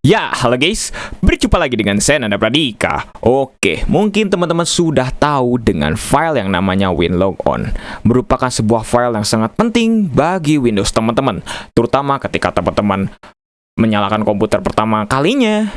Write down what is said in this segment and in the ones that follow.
Ya, halo guys, berjumpa lagi dengan saya Nanda Pradika. Oke, mungkin teman-teman sudah tahu dengan file yang namanya WinLogon. Merupakan sebuah file yang sangat penting bagi Windows teman-teman, terutama ketika teman-teman menyalakan komputer pertama kalinya,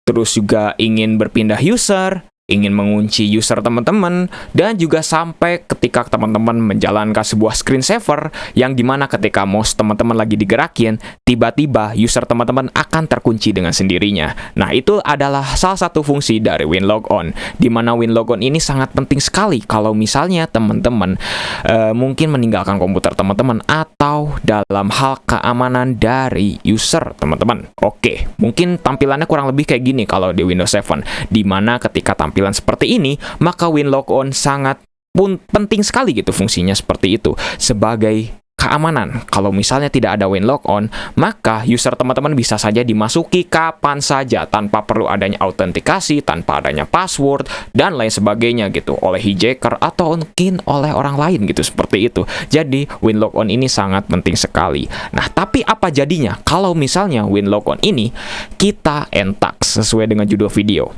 terus juga ingin berpindah user, ingin mengunci user teman-teman, dan juga sampai ketika teman-teman menjalankan sebuah screensaver yang dimana ketika mouse teman-teman lagi digerakin, tiba-tiba user teman-teman akan terkunci dengan sendirinya. Nah, itu adalah salah satu fungsi dari WinLogon, dimana WinLogon ini sangat penting sekali kalau misalnya teman-teman mungkin meninggalkan komputer teman-teman atau dalam hal keamanan dari user teman-teman. Oke, mungkin tampilannya kurang lebih kayak gini kalau di Windows 7, dimana ketika tampilan seperti ini, maka WinLogon sangat penting sekali gitu fungsinya seperti itu sebagai keamanan. Kalau misalnya tidak ada WinLogon, maka user teman-teman bisa saja dimasuki kapan saja tanpa perlu adanya autentikasi, tanpa adanya password dan lain sebagainya gitu oleh hijacker atau mungkin oleh orang lain gitu seperti itu. Jadi WinLogon ini sangat penting sekali. Nah, tapi apa jadinya kalau misalnya WinLogon ini kita entax sesuai dengan judul video?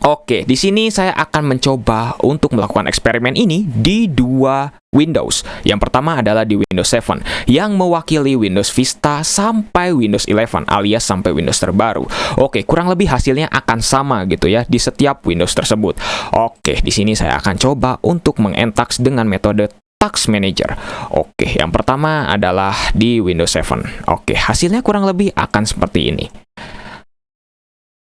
Oke, di sini saya akan mencoba untuk melakukan eksperimen ini di dua Windows. Yang pertama adalah di Windows 7 yang mewakili Windows Vista sampai Windows 11 alias sampai Windows terbaru. Oke, kurang lebih hasilnya akan sama gitu ya di setiap Windows tersebut. Oke, di sini saya akan coba untuk mengentax dengan metode Task Manager. Oke, yang pertama adalah di Windows 7. Oke, hasilnya kurang lebih akan seperti ini.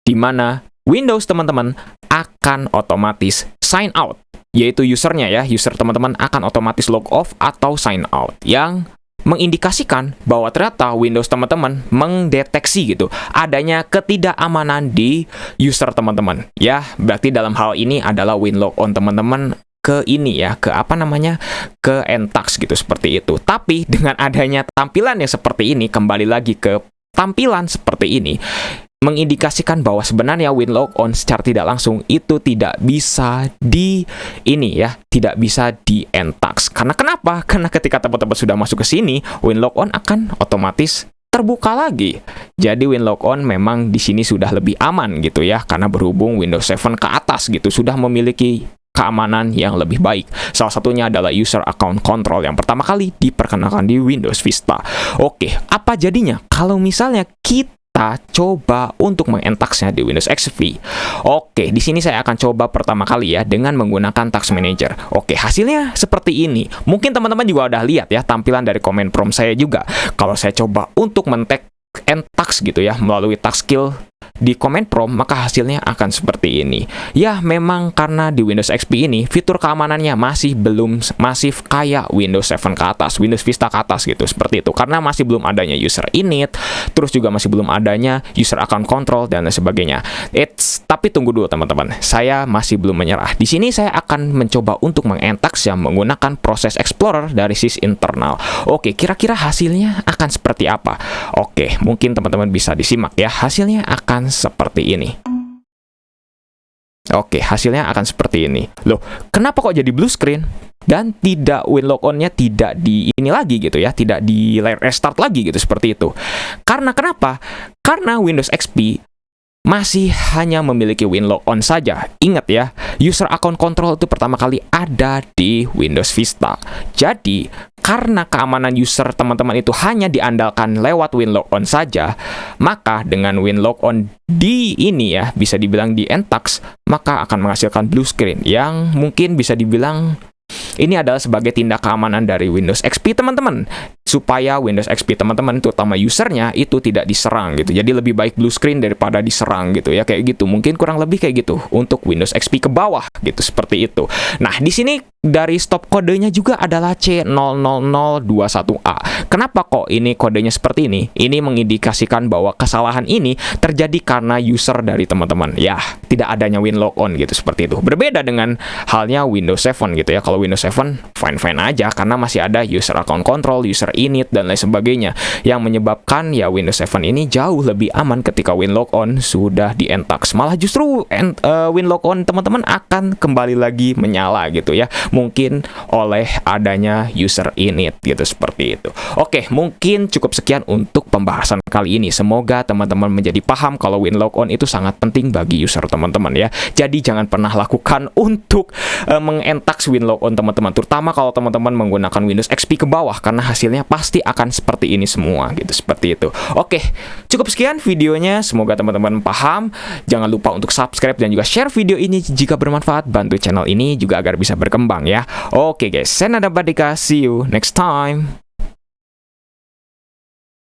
Di mana Windows teman-teman akan otomatis sign out, yaitu usernya ya, user teman-teman akan otomatis log off atau sign out, yang mengindikasikan bahwa ternyata Windows teman-teman mendeteksi gitu adanya ketidakamanan di user teman-teman. Ya, berarti dalam hal ini adalah WinLogon teman-teman ke ini ya, ke entax gitu seperti itu. Tapi dengan adanya tampilan yang seperti ini, kembali lagi ke tampilan seperti ini, mengindikasikan bahwa sebenarnya WinLogon secara tidak langsung itu tidak bisa tidak bisa di-entax. Karena kenapa? Karena ketika teman-teman sudah masuk ke sini, WinLogon akan otomatis terbuka lagi. Jadi WinLogon memang di sini sudah lebih aman gitu ya, karena berhubung Windows 7 ke atas gitu sudah memiliki keamanan yang lebih baik. Salah satunya adalah user account control yang pertama kali diperkenalkan di Windows Vista. Oke, apa jadinya kalau misalnya kita coba untuk mengentaxnya di Windows XP? Oke, di sini saya akan coba pertama kali ya dengan menggunakan Task Manager. Oke, hasilnya seperti ini. Mungkin teman-teman juga udah lihat ya tampilan dari command prompt saya juga. Kalau saya coba untuk entax gitu ya melalui task skill di command prompt, maka hasilnya akan seperti ini. Ya, memang karena di Windows XP ini fitur keamanannya masih belum masif kayak Windows 7 ke atas, Windows Vista ke atas gitu, seperti itu. Karena masih belum adanya user init, terus juga masih belum adanya user account control dan lain sebagainya. Tapi tunggu dulu teman-teman, saya masih belum menyerah. Di sini saya akan mencoba untuk mengentax yang menggunakan proses Explorer dari sys internal. Oke, kira-kira hasilnya akan seperti apa? Oke, mungkin teman-teman bisa disimak ya. Hasilnya akan seperti ini. Oke, hasilnya akan seperti ini. Loh, kenapa kok jadi blue screen? Dan tidak WinLogon-nya tidak di ini lagi gitu ya, tidak di restart lagi gitu seperti itu. Karena kenapa? Karena Windows XP masih hanya memiliki WinLogon saja. Ingat ya, user account control itu pertama kali ada di Windows Vista. Jadi, karena keamanan user teman-teman itu hanya diandalkan lewat WinLogon saja, maka dengan WinLogon di ini ya, bisa dibilang di entax, maka akan menghasilkan blue screen yang mungkin bisa dibilang ini adalah sebagai tindak keamanan dari Windows XP teman-teman, supaya Windows XP teman-teman terutama usernya itu tidak diserang gitu. Jadi lebih baik blue screen daripada diserang gitu ya, kayak gitu. Mungkin kurang lebih kayak gitu untuk Windows XP ke bawah gitu, seperti itu. Nah, di sini dari stop kodenya juga adalah C00021A. Kenapa kok ini kodenya seperti ini? Ini mengindikasikan bahwa kesalahan ini terjadi karena user dari teman-teman. Ya, tidak adanya WinLogon gitu, seperti itu. Berbeda dengan halnya Windows 7 gitu ya. Kalau Windows 7 fine-fine aja karena masih ada user account control, user init dan lain sebagainya, yang menyebabkan ya Windows 7 ini jauh lebih aman ketika WinLog On sudah di-entax. Malah justru WinLog On teman-teman akan kembali lagi menyala gitu ya, mungkin oleh adanya user init gitu, seperti itu. Oke, mungkin cukup sekian untuk pembahasan kali ini. Semoga teman-teman menjadi paham kalau WinLog On itu sangat penting bagi user teman-teman ya. Jadi jangan pernah lakukan untuk meng-entax WinLog On teman-teman, terutama kalau teman-teman menggunakan Windows XP ke bawah, karena hasilnya pasti akan seperti ini semua gitu, seperti itu. Oke, cukup sekian videonya, semoga teman-teman paham. Jangan lupa untuk subscribe dan juga share video ini jika bermanfaat, bantu channel ini juga agar bisa berkembang ya. Oke guys, saya Nanda Pradika, see you next time.